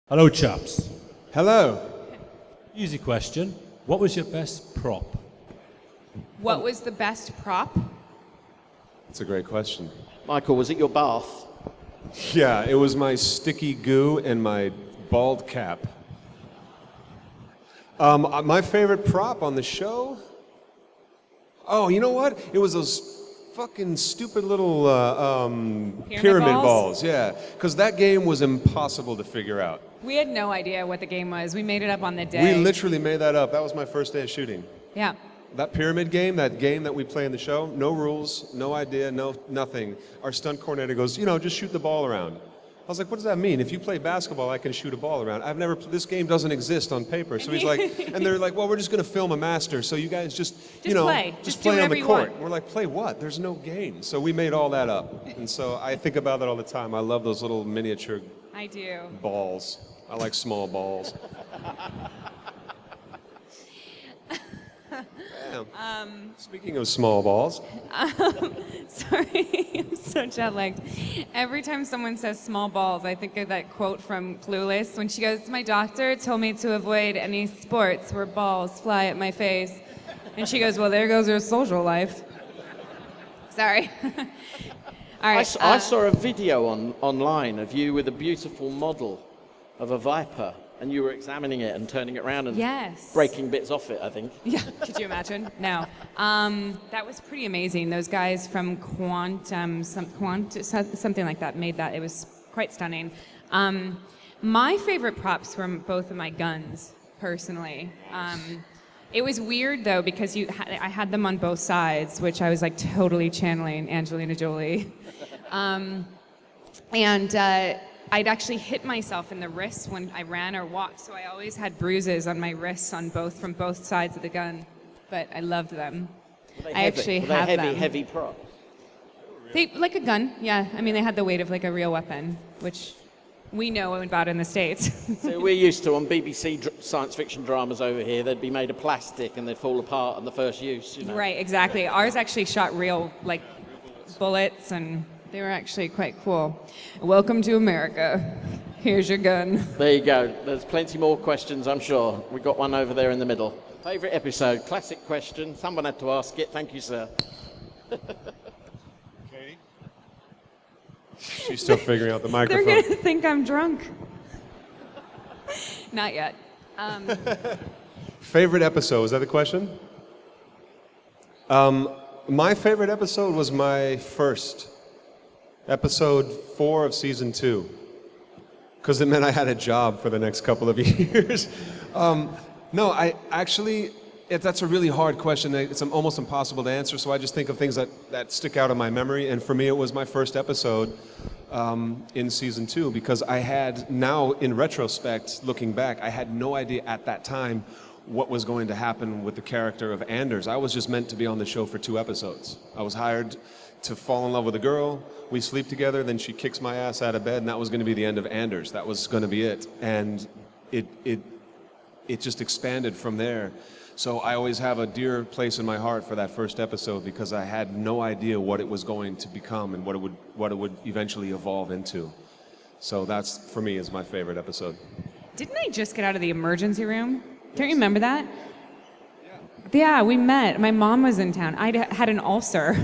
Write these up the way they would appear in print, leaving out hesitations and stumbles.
Hello, chaps. Hello. Easy question. What was your best prop? What was the best prop? That's a great question. Michael, was it your bath? Yeah, it was my sticky goo and my bald cap. My favorite prop on the show? Oh, you know what? It was those fucking stupid little pyramid balls. Yeah, because that game was impossible to figure out. We had no idea what the game was. We made it up on the day. We literally made that up. That was my first day of shooting. Yeah. That pyramid game, that game that we play in the show, no rules, no idea, nothing. Our stunt coordinator goes, just shoot the ball around. I was like, what does that mean? If you play basketball, I can shoot a ball around. This game doesn't exist on paper. So he's like, and they're like, well, we're just going to film a master. So you guys just play. Just do play on whatever the you court. want. We're like, play what? There's no game. So we made all that up. And so I think about that all the time. I love those little miniature I do. balls. I like small balls. Speaking of small balls. Sorry, I'm so jet lagged. Every time someone says small balls, I think of that quote from Clueless when she goes, "My doctor told me to avoid any sports where balls fly at my face." And she goes, "Well, there goes your social life." Sorry. All right. I saw a video online of you with a beautiful model of a viper, and you were examining it and turning it around and Yes. breaking bits off it, I think. Yeah, could you imagine? No. That was pretty amazing. Those guys from something like that made that. It was quite stunning. My favorite props were both of my guns, personally. It was weird, though, because I had them on both sides, which I was like totally channeling Angelina Jolie. I'd actually hit myself in the wrists when I ran or walked, so I always had bruises on my wrists from both sides of the gun. But I loved them. I actually Were have they them. heavy props? They like a gun, yeah. I mean, they had the weight of like a real weapon, which we know about in the States. So we're used to on BBC science fiction dramas over here, they'd be made of plastic and they'd fall apart on the first use. Right, exactly. Ours actually shot real like bullets, and they were actually quite cool. Welcome to America. Here's your gun. There you go. There's plenty more questions, I'm sure. We've got one over there in the middle. Favourite episode? Classic question. Someone had to ask it. Thank you, sir. Katie? She's still figuring out the microphone. They're gonna think I'm drunk. Not yet. Favorite episode, was that the question? My favorite episode was my first, episode 4 of season 2, because it meant I had a job for the next couple of years. No, I actually, that's a really hard question. It's almost impossible to answer, so I just think of things that stick out in my memory, and for me it was my first episode in season 2, because I had, now in retrospect, looking back, I had no idea at that time what was going to happen with the character of Anders. I was just meant to be on the show for 2 episodes. I was hired to fall in love with a girl, we sleep together, then she kicks my ass out of bed, and that was going to be the end of Anders. That was going to be it. And it just expanded from there. So I always have a dear place in my heart for that first episode, because I had no idea what it was going to become and what it would eventually evolve into. So that's, for me, is my favorite episode. Didn't I just get out of the emergency room? Don't you remember that? Yeah, we met. My mom was in town. I had an ulcer,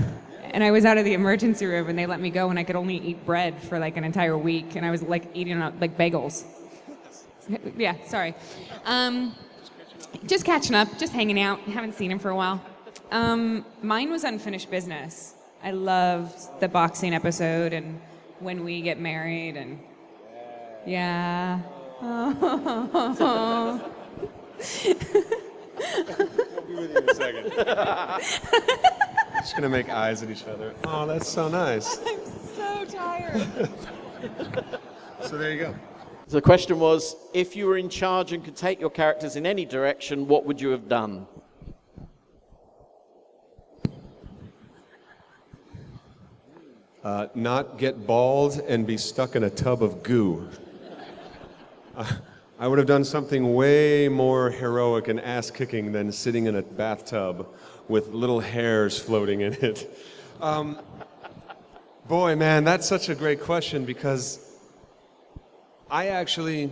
and I was out of the emergency room, and they let me go, and I could only eat bread for like an entire week, and I was like eating like bagels. Yeah, sorry. Just catching up, just hanging out. Haven't seen him for a while. Mine was Unfinished Business. I loved the boxing episode and when we get married, and yeah. We'll be with you in a second. Just gonna make eyes at each other. Oh, that's so nice. I'm so tired. So there you go. So the question was, if you were in charge and could take your characters in any direction, what would you have done? Not get bald and be stuck in a tub of goo. I would have done something way more heroic and ass-kicking than sitting in a bathtub with little hairs floating in it. Boy, man, that's such a great question, because I actually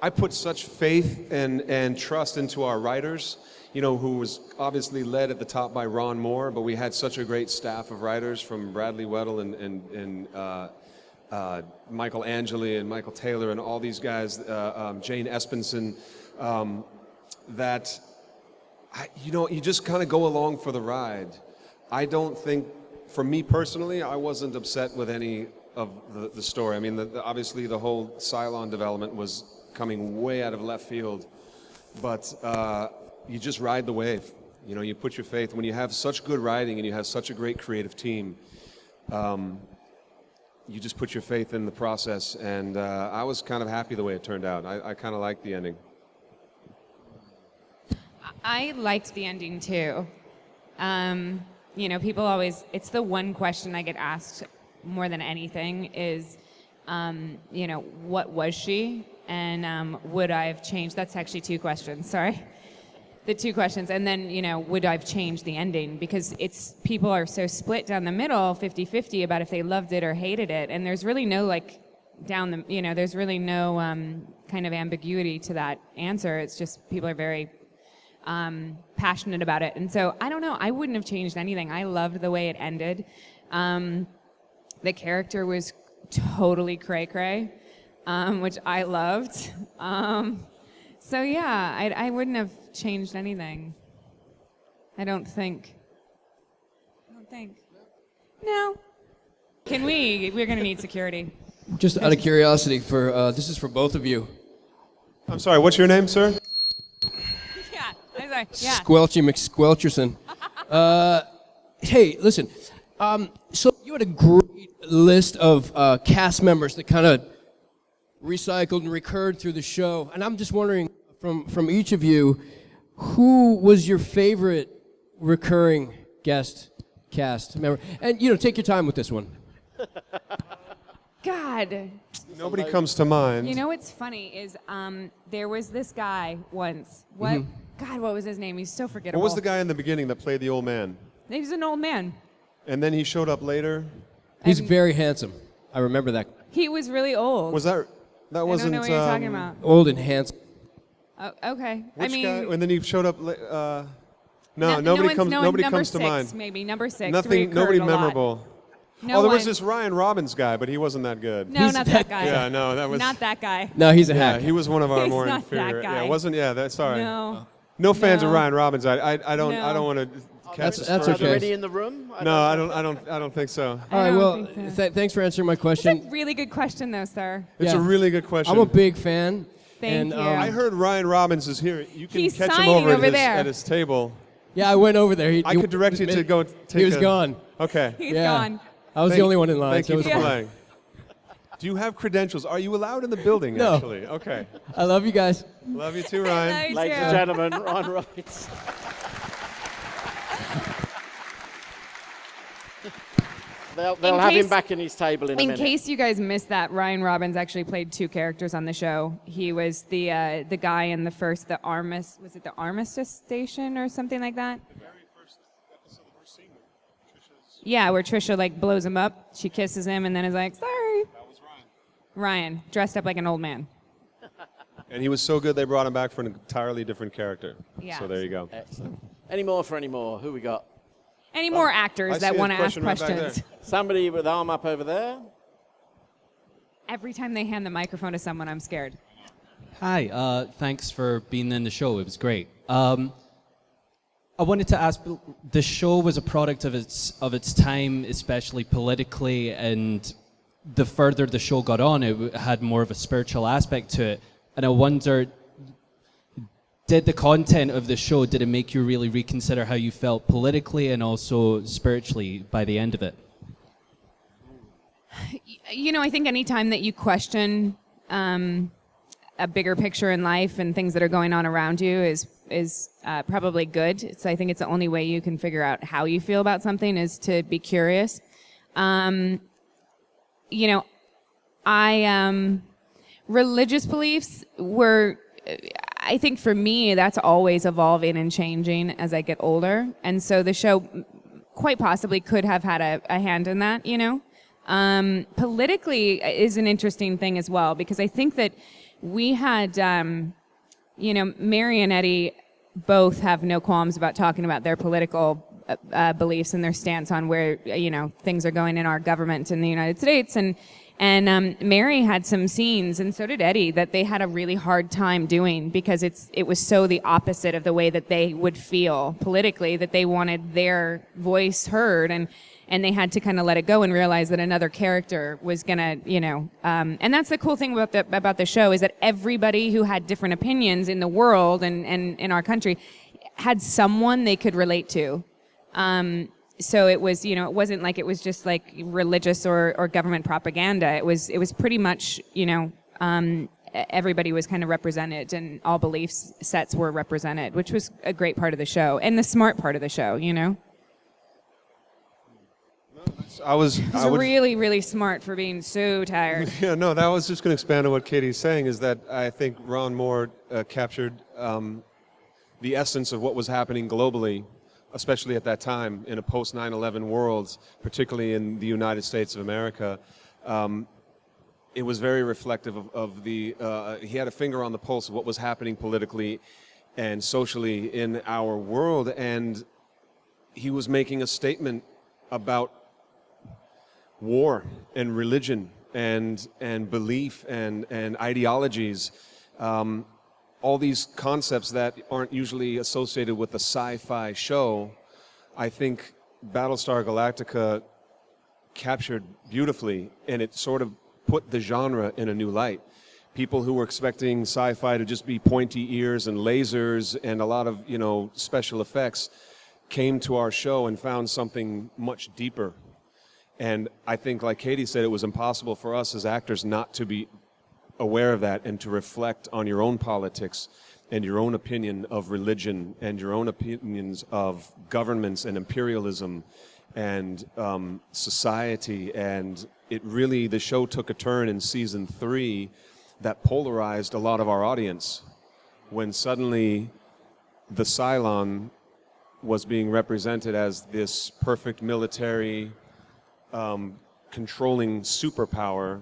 I put such faith and trust into our writers, who was obviously led at the top by Ron Moore, but we had such a great staff of writers from Bradley Weddle and Michael Angeli and Michael Taylor and all these guys, Jane Espenson, that you just kind of go along for the ride. I don't think, for me personally, I wasn't upset with any of the story. I mean, obviously the whole Cylon development was coming way out of left field, but you just ride the wave. You put your faith. When you have such good writing and you have such a great creative team, you just put your faith in the process, and I was kind of happy the way it turned out. I kind of liked the ending. I liked the ending too. People always, it's the one question I get asked more than anything is, what was she? And would I have changed? That's actually two questions, sorry. The two questions. And then, would I have changed the ending? Because people are so split down the middle, 50-50, about if they loved it or hated it. And there's really no, there's really no kind of ambiguity to that answer. It's just people are very passionate about it. And so, I don't know, I wouldn't have changed anything. I loved the way it ended. The character was totally cray-cray, which I loved. So yeah, I wouldn't have changed anything. I don't think. No. We're going to need security. Just out of curiosity, this is for both of you. I'm sorry, what's your name, sir? Yeah, I'm sorry. Yeah. Squelchy McSquelcherson. Hey, listen. So you had a great list of cast members that kind of recycled and recurred through the show, and I'm just wondering, from each of you, who was your favorite recurring guest cast member? And take your time with this one. God. Nobody comes to mind. What's funny is there was this guy once. What? God, what was his name? He's so forgettable. What was the guy in the beginning that played the old man? He was an old man. And then he showed up later? He's very handsome. I remember that. He was really old. Was that wasn't... I don't know what you're talking about. Old and handsome. Oh, okay. Which guy? And then he showed up... nobody comes number to mind. Maybe number 6. Nobody memorable. No there was this Ryan Robbins guy, but he wasn't that good. No, not that guy. Yeah, no, that was... Not that guy. No, he's a hack. Yeah, he was one of our He's more not inferior... that guy. Yeah, wasn't... Yeah, that's sorry. No. No fans of No. Ryan Robbins. I don't want to catch That's the okay. story. Are they already in the room? No, I don't think so. All right, don't well, think so. thanks for answering my That's question. a really good question, though, sir. It's Yeah. a really good question. I'm a big fan. Thank you. I heard Ryan Robbins is here. You can He's catch him signing over at there. at his table. Yeah, I went over there. I could direct you to go take He was a- gone. Okay. He's Yeah. gone. I was the only one in line. Thank so you it for was fine. playing. Do you have credentials? Are you allowed in the building, No. actually? Okay. I love you guys. Love you too, Ryan. Love Ladies too. and gentlemen, Ron Robbins. They'll In have him case- back in his table in a In minute. case you guys missed that, Ryan Robbins actually played 2 characters on the show. He was the guy in the Armistice Station or something like that? The very first episode, the first scene, Yeah, where Trisha blows him up, she kisses him, and then is like, sorry. that was Ryan. Ryan, dressed up like an old man. And he was so good they brought him back for an entirely different character. Yeah. So there you go. Excellent. Any more for any more? Who we got? Any more actors I that see a want to ask question right back questions? there. Somebody with arm up over there. Every time they hand the microphone to someone, I'm scared. Hi, thanks for being in the show. It was great. I wanted to ask, the show was a product of its time, especially politically, and the further the show got on, it had more of a spiritual aspect to it. And I wonder, did the content of the show, did it make you really reconsider how you felt politically and also spiritually by the end of it? I think any time that you question a bigger picture in life and things that are going on around you is probably good. I think it's the only way you can figure out how you feel about something is to be curious. Religious beliefs were, I think for me, that's always evolving and changing as I get older. And so the show quite possibly could have had a hand in that, Politically is an interesting thing as well, because I think that we had, Mary and Eddie both have no qualms about talking about their political beliefs and their stance on where, things are going in our government in the United States. And Mary had some scenes, and so did Eddie, that they had a really hard time doing because it was so the opposite of the way that they would feel politically, that they wanted their voice heard, and they had to kind of let it go and realize that another character was gonna, and that's the cool thing about the show, is that everybody who had different opinions in the world and in our country had someone they could relate to. So it was, it wasn't like it was just like religious or government propaganda. It was pretty much, everybody was kind of represented and all belief sets were represented, which was a great part of the show and the smart part of the show, I was really, really smart for being so tired. Yeah, no, that was just going to expand on what Katie's saying, is that I think Ron Moore captured the essence of what was happening globally, especially at that time in a post 9/11 world, particularly in the United States of America. It was very reflective of the, he had a finger on the pulse of what was happening politically and socially in our world, and he was making a statement about war and religion and belief and ideologies. All these concepts that aren't usually associated with a sci-fi show, I think Battlestar Galactica captured beautifully, and it sort of put the genre in a new light. People who were expecting sci-fi to just be pointy ears and lasers and a lot of, special effects came to our show and found something much deeper. And I think, like Katie said, it was impossible for us as actors not to be aware of that and to reflect on your own politics and your own opinion of religion and your own opinions of governments and imperialism and society. And the show took a turn in season 3 that polarized a lot of our audience when suddenly the Cylon was being represented as this perfect military controlling superpower,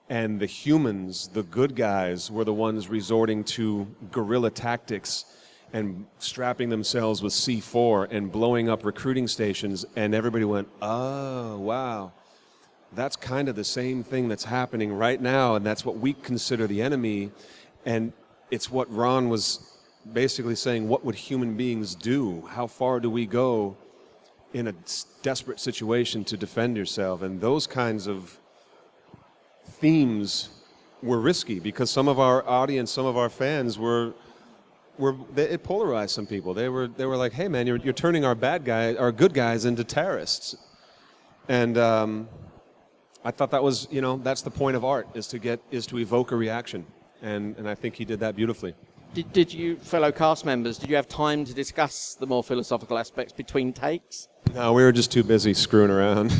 and the humans, the good guys, were the ones resorting to guerrilla tactics and strapping themselves with C4 and blowing up recruiting stations, and everybody went, oh, wow, that's kind of the same thing that's happening right now, and that's what we consider the enemy. And it's what Ron was basically saying, what would human beings do? How far do we go in a desperate situation to defend yourself? And those kinds of themes were risky because some of our audience, some of our fans it polarized some people. They were like, hey man, you're turning our good guys into terrorists. And I thought that was, that's the point of art, is to evoke a reaction. And I think he did that beautifully. Did you, fellow cast members, did you have time to discuss the more philosophical aspects between takes? No, we were just too busy screwing around.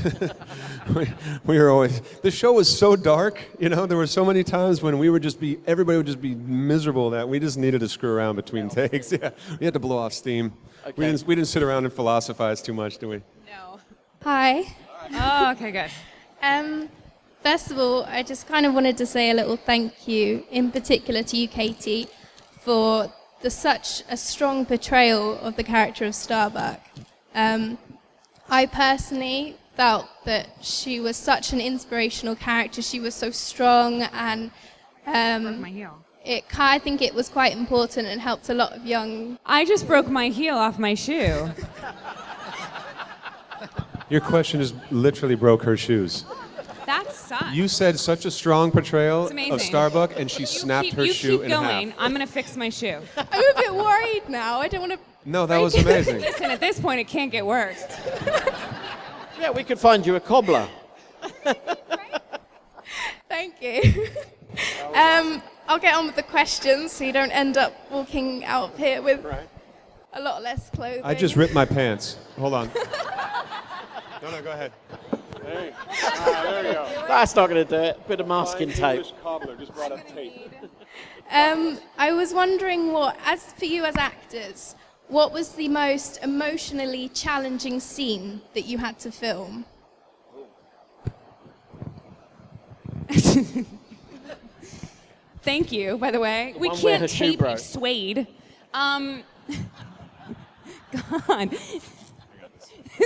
we were always, the show was so dark, there were so many times when everybody would just be miserable that we just needed to screw around between takes. Yeah, we had to blow off steam. Okay. We didn't sit around and philosophize too much, did we? No. Hi. Oh, okay, good. First of all, I just kind of wanted to say a little thank you, in particular to you, Katie, for such a strong portrayal of the character of Starbuck. I personally felt that she was such an inspirational character. She was so strong, and Broke my heel. I think it was quite important and helped a lot of young... I just broke my heel off my shoe. Your question is literally broke her shoes. That sucks. You said such a strong portrayal of Starbuck, and she snapped her shoe in half. You keep going. I'm going to fix my shoe. I'm a bit worried now. I don't want to... No, that was amazing. Listen, at this point, it can't get worse. Yeah, we could find you a cobbler. Thank you. I'll get on with the questions so you don't end up walking out of here with a lot less clothing. I just ripped my pants. Hold on. No, go ahead. There you go. That's not going to do it. Bit of masking tape. English cobbler just brought up tape. I was wondering for you as actors, what was the most emotionally challenging scene that you had to film? Thank you, by the way. We One where her can't shoe tape broke. suede. God.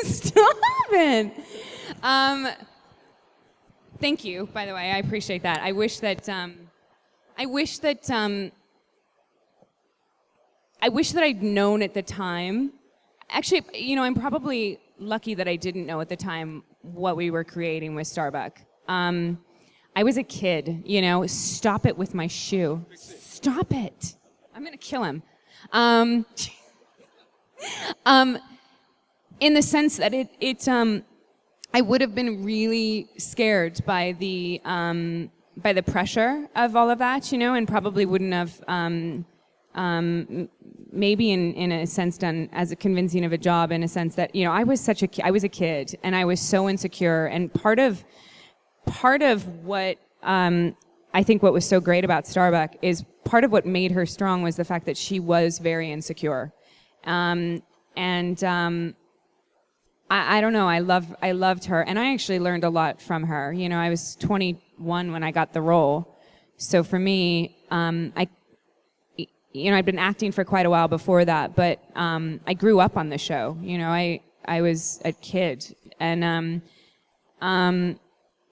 Stop it. Thank you, by the way. I appreciate that. I wish that I'd known at the time. Actually, I'm probably lucky that I didn't know at the time what we were creating with Starbuck. I was a kid, Stop it with my shoe. Stop it. I'm going to kill him. In the sense that I would have been really scared by the pressure of all of that, and probably wouldn't have maybe in a sense done as a convincing of a job, in a sense that I was a kid and I was so insecure, and part of what I think what was so great about Starbuck is part of what made her strong was the fact that she was very insecure, I don't know. I loved her, and I actually learned a lot from her. I was 21 when I got the role, so for me, I'd been acting for quite a while before that, but I grew up on the show. I was a kid, and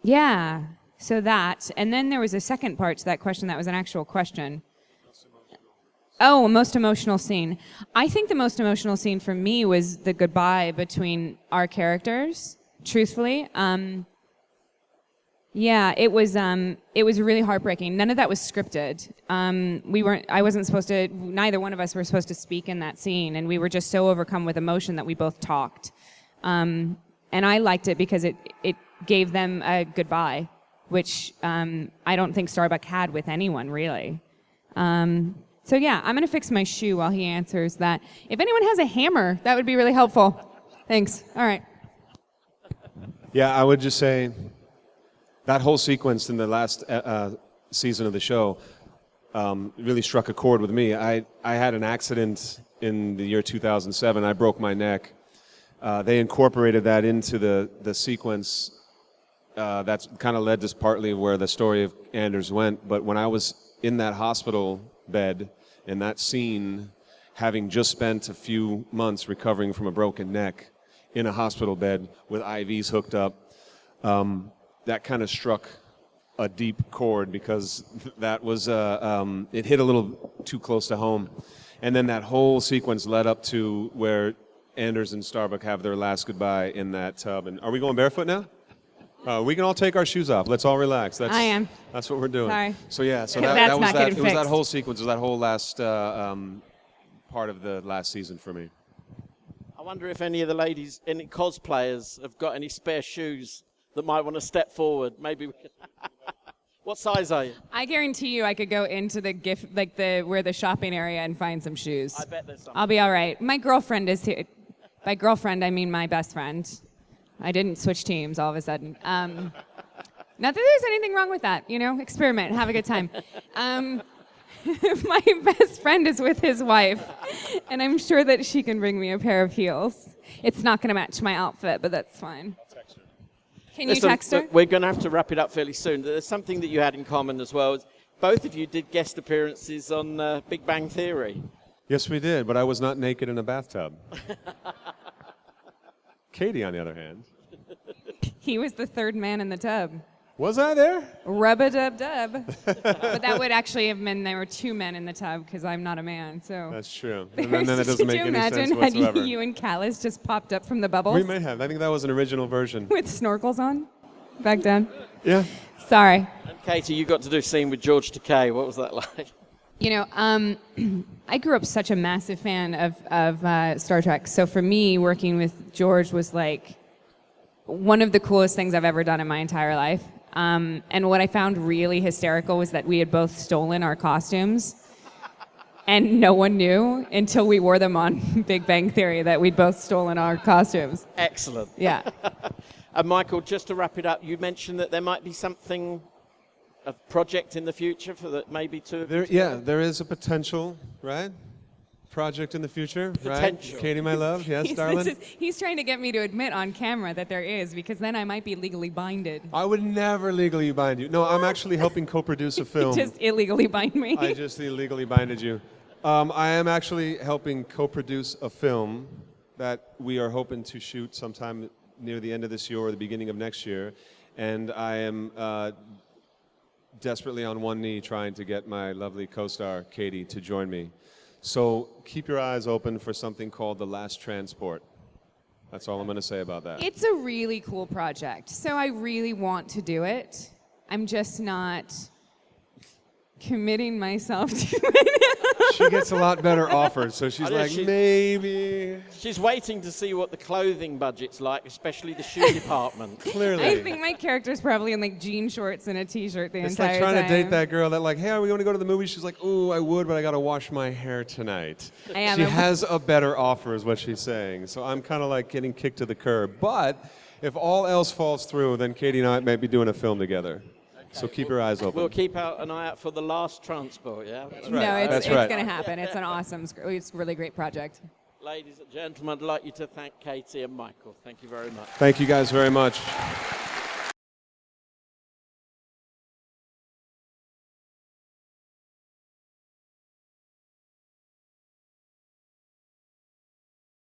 yeah. So that, and then there was a second part to that question that was an actual question. Oh, most emotional scene. I think the most emotional scene for me was the goodbye between our characters, truthfully. Yeah, it was really heartbreaking. None of that was scripted. Neither one of us were supposed to speak in that scene, and we were just so overcome with emotion that we both talked. And I liked it because it gave them a goodbye, which I don't think Starbuck had with anyone, really. So yeah, I'm going to fix my shoe while he answers that. If anyone has a hammer, that would be really helpful. Thanks. All right. Yeah, I would just say that whole sequence in the last season of the show really struck a chord with me. I had an accident in the year 2007. I broke my neck. They incorporated that into the sequence. That's kind of led to partly where the story of Anders went. But when I was in that hospital bed in that scene, having just spent a few months recovering from a broken neck in a hospital bed with IVs hooked up, that kind of struck a deep chord because that was it hit a little too close to home. And then that whole sequence led up to where Anders and Starbuck have their last goodbye in that tub. And are we going barefoot now? We can all take our shoes off. Let's all relax. I am. That's what we're doing. Sorry. So yeah, so That's that not was that. getting It was that fixed. whole sequence. It was that whole last part of the last season for me. I wonder if any of the ladies, any cosplayers, have got any spare shoes that might want to step forward. Maybe we could. What size are you? I guarantee you I could go into the gift, where the shopping area and find some shoes. I bet there's some. I'll be all right. My girlfriend is here. By girlfriend, I mean my best friend. I didn't switch teams all of a sudden. Not that there's anything wrong with that, experiment, have a good time. My best friend is with his wife, and I'm sure that she can bring me a pair of heels. It's not going to match my outfit, but that's fine. Can you Listen, text her? look, we're going to have to wrap it up fairly soon. There's something that you had in common as well. Both of you did guest appearances on Big Bang Theory. Yes, we did, but I was not naked in a bathtub. Katie, on the other hand. He was the third man in the tub. Was I there? Rub-a-dub-dub. But that would actually have meant there were two men in the tub because I'm not a man, so. That's true. And then that doesn't Could make you any imagine sense had whatsoever. you and Callis just popped up from the bubbles We may have. I think that was an original version. with snorkels on? Back down. Yeah. Sorry. And Katie, you got to do a scene with George Takei. What was that like? I grew up such a massive fan of Star Trek. So for me, working with George was like one of the coolest things I've ever done in my entire life. And what I found really hysterical was that we had both stolen our costumes. And no one knew until we wore them on Big Bang Theory that we'd both stolen our costumes. Excellent. Yeah. And Michael, just to wrap it up, you mentioned that there might be something, a project in the future for that maybe two of you. There is a potential, right? project in the future, right? Potential. Katie, my love. Yes, darling? He's trying to get me to admit on camera that there is, because then I might be legally binded. I would never legally bind you. No, I'm actually helping co-produce a film. Just illegally bind me. I just illegally binded you. I am actually helping co-produce a film that we are hoping to shoot sometime near the end of this year or the beginning of next year. And I am desperately on one knee trying to get my lovely co-star, Katie, to join me. So keep your eyes open for something called The Last Transport. That's all I'm going to say about that. It's a really cool project, so I really want to do it. I'm just not committing myself to it. She gets a lot better offers, so she's I know like, maybe. She's waiting to see what the clothing budget's like, especially the shoe department. Clearly. I think my character's probably in like jean shorts and a t-shirt the It's entire like trying time. to date that girl that like, hey, are we going to go to the movie? She's like, ooh, I would, but I got to wash my hair tonight. I am. She has a better offer is what she's saying. So I'm kind of like getting kicked to the curb. But if all else falls through, then Katie and I might be doing a film together. So keep your eyes open. We'll keep an eye out for The Last Transport, yeah? right. No, it's That's right. going to happen. It's an awesome, it's a really great project. Ladies and gentlemen, I'd like you to thank Katie and Michael. Thank you very much. Thank you guys very much.